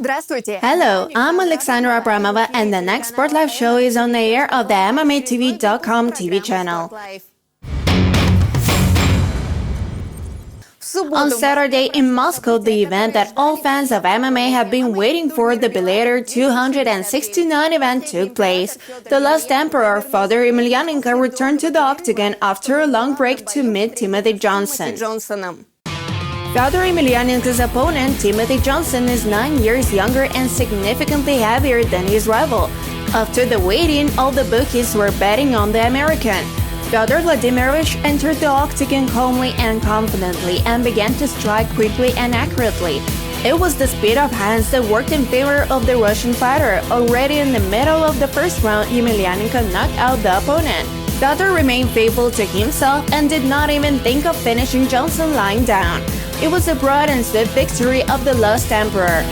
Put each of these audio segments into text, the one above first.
Hello, I'm Alexandra Abramova, and the next SportLife show is on the air of the MMATV.com TV channel. On Saturday in Moscow, the event that all fans of MMA have been waiting for, the bellator 269 event took place. The last emperor, Fedor Emelianenko, returned to the octagon after a long break to meet Timothy Johnson. Fedor Emelianenko's opponent, Timothy Johnson, is 9 years younger and significantly heavier than his rival. After the weigh-in, all the bookies were betting on the American. Fedor Vladimirovich entered the octagon calmly and confidently and began to strike quickly and accurately. It was the speed of hands that worked in favor of the Russian fighter. Already in the middle of the first round, Emelianenko knocked out the opponent. Fedor remained faithful to himself and did not even think of finishing Johnson lying down. It was a broad and swift victory of the lost emperor.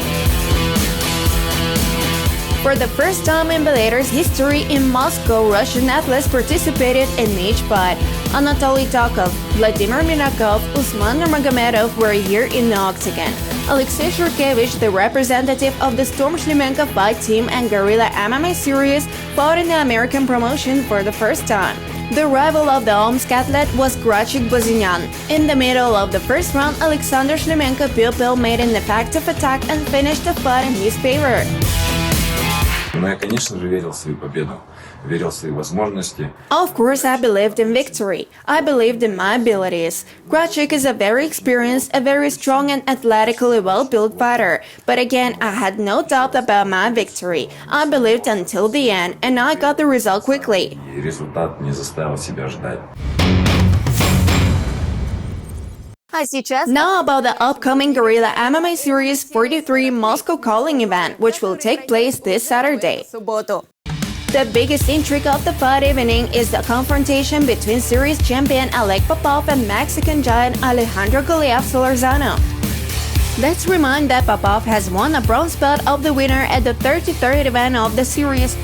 For the first time in bellator's history in Moscow, Russian athletes participated in each fight. Anatoly Tokov, Vladimir Minakov, Usman Nurmagomedov were here in the octagon. Alexei Shurkevich, the representative of the Storm Shlemenko fight team and Gorilla MMA Series, fought in the American promotion for the first time. The rival of the Omsk athlete was Grachik Bozinian. In the middle of the first round, Alexander Shlemenko Pupil made an effective attack and finished the fight in his favor. Of course, I believed in victory. I believed in my abilities. Grachik is a very experienced, a very strong and athletically well-built fighter. But again, I had no doubt about my victory. I believed until the end, and I got the result quickly. Now about the upcoming Gorilla MMA Series-43 Moscow calling event, which will take place this Saturday. The biggest intrigue of the fight evening is the confrontation between series champion Oleg Popov and Mexican giant Alejandro Solorzano. Let's remind that Popov has won a bronze belt of the winner at the 33rd event of the series.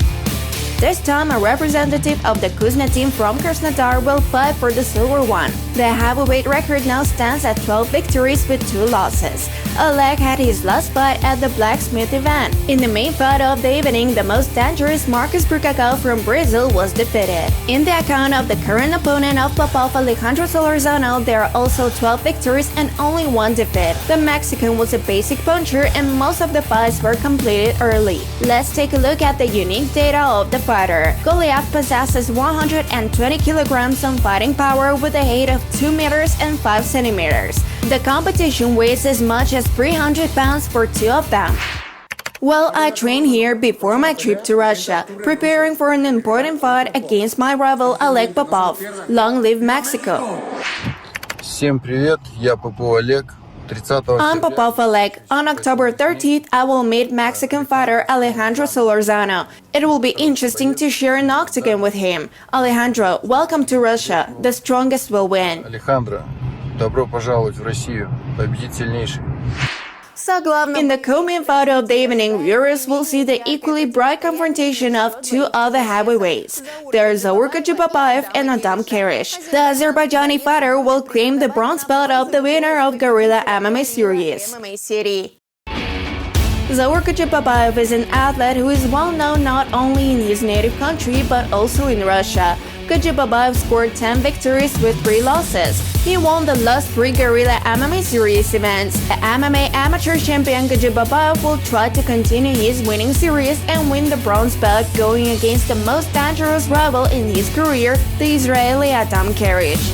This time, a representative of the Kuzna team from Krasnodar will fight for the silver one. The heavyweight record now stands at 12 victories with 2 losses. Oleg had his last fight at the blacksmith event. In the main fight of the evening, the most dangerous Marcus Burkakau from Brazil was defeated. In the account of the current opponent of Popov, Alejandro Solorzano, there are also 12 victories and only 1 defeat. The Mexican was a basic puncher and most of the fights were completed early. Let's take a look at the unique data of the fighter. Goliath possesses 120 kilograms of fighting power with a height of 2 meters and 5 centimeters. The competition weighs as much as 300 pounds for 2 of them. Well, I trained here before my trip to Russia, preparing for an important fight against my rival Oleg Popov. Long live Mexico! Всем привет, я Попов Олег. I'm Popov Oleg. On October 30th, I will meet Mexican fighter Alejandro Solorzano. It will be interesting to share an octagon with him. Alejandro, welcome to Russia. The strongest will win. Alejandro, добро пожаловать в Россию. Победит сильнейший. In the co-main fight of the evening, viewers will see the equally bright confrontation of 2 other heavyweights. There is Zaur Kajibabayev and Adam Karish. The Azerbaijani fighter will claim the bronze belt of the winner of Gorilla MMA Series. Zaur Kajibabayev is an athlete who is well known not only in his native country but also in Russia. Kajibabayev scored 10 victories with 3 losses. He won the last 3 Gorilla MMA Series events. The MMA amateur champion Kajibabayev will try to continue his winning series and win the bronze belt, going against the most dangerous rival in his career, the Israeli Adam Karish.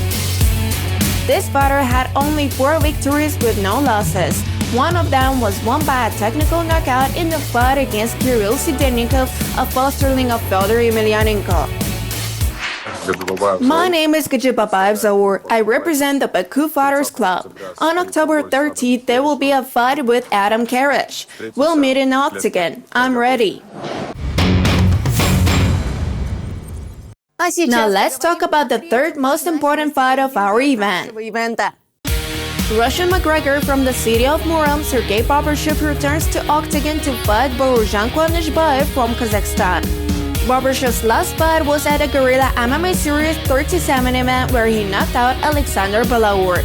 This fighter had only 4 victories with no losses. One of them was won by a technical knockout in the fight against Kirill Sidernikov, a fosterling of Fedor Emelianenko. My name is Kajibabayev Zaur. I represent the Baku Fighters Club. On October 30th, there will be a fight with Adam Karish. We'll meet in the octagon. I'm ready. Now let's talk about the third most important fight of our event. Russian McGregor from the city of Murom, Sergey Babashev returns to octagon to fight Borujan Kwanishbayev from Kazakhstan. Babashev's last fight was at a Gorilla MMA Series-37 event where he knocked out Alexander Belaur.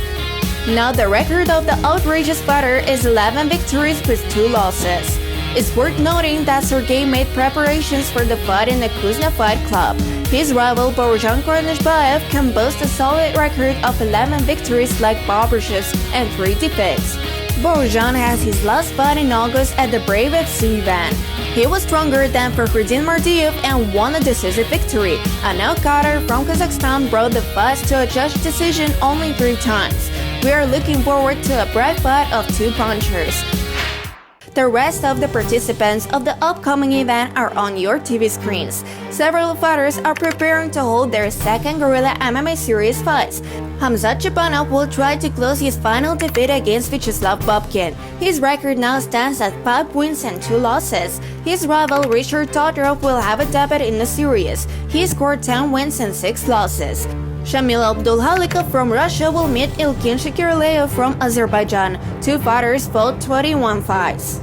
Now the record of the outrageous fighter is 11 victories with 2 losses. It's worth noting that Sergey made preparations for the fight in the Kuzna Fight Club. His rival Bojan Kornishbayev can boast a solid record of 11 victories like Barbashev's and 3 defeats. Bojan has his last fight in August at the Brave FC event. He was stronger than Fakhruddin Mardiev and won a decisive victory. A knockouter from Kazakhstan brought the fight to a judge decision only 3 times. We are looking forward to a bright fight of 2 punchers. The rest of the participants of the upcoming event are on your TV screens. Several fighters are preparing to hold their second Gorilla MMA Series fights. Hamzat Chabanov will try to close his final defeat against Vyacheslav Babkin. His record now stands at 5 wins and 2 losses. His rival Richard Todorov will have a debut in the series. He scored 10 wins and 6 losses. Shamil Abdulhalikov from Russia will meet Ilkin Shakirleyev from Azerbaijan. 2 fighters fought 21 fights.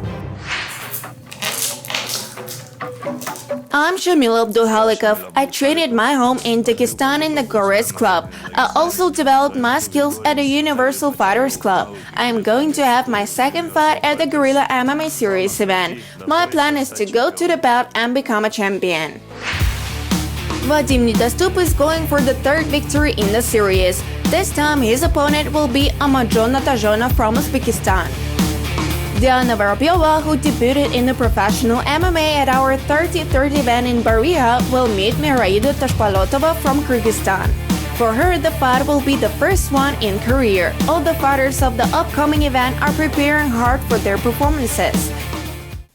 I'm Shamil Abdulhalikov. I trained my home in Dagestan in the Gorez Club. I also developed my skills at the Universal Fighters Club. I am going to have my second fight at the Gorilla MMA Series event. My plan is to go to the belt and become a champion. Vadim Nedostup is going for the 3rd victory in the series. This time his opponent will be Amajon Natajona from Uzbekistan. Diana Vorobyova, who debuted in the professional MMA at our 33rd event in Bariha, will meet Miraida Tashpalotova from Kyrgyzstan. For her, the fight will be the first one in career. All the fighters of the upcoming event are preparing hard for their performances.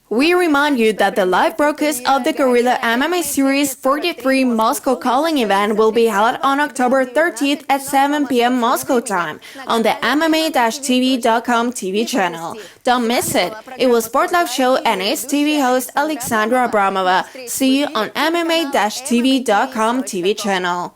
We remind you that the live broadcast of the Gorilla MMA Series-43 Moscow calling event will be held on October 30th at 7 p.m. Moscow time on the MMA-TV.com TV channel. Don't miss it. It was SportLife show and its TV host Alexandra Abramova. See you on MMA-TV.com TV channel.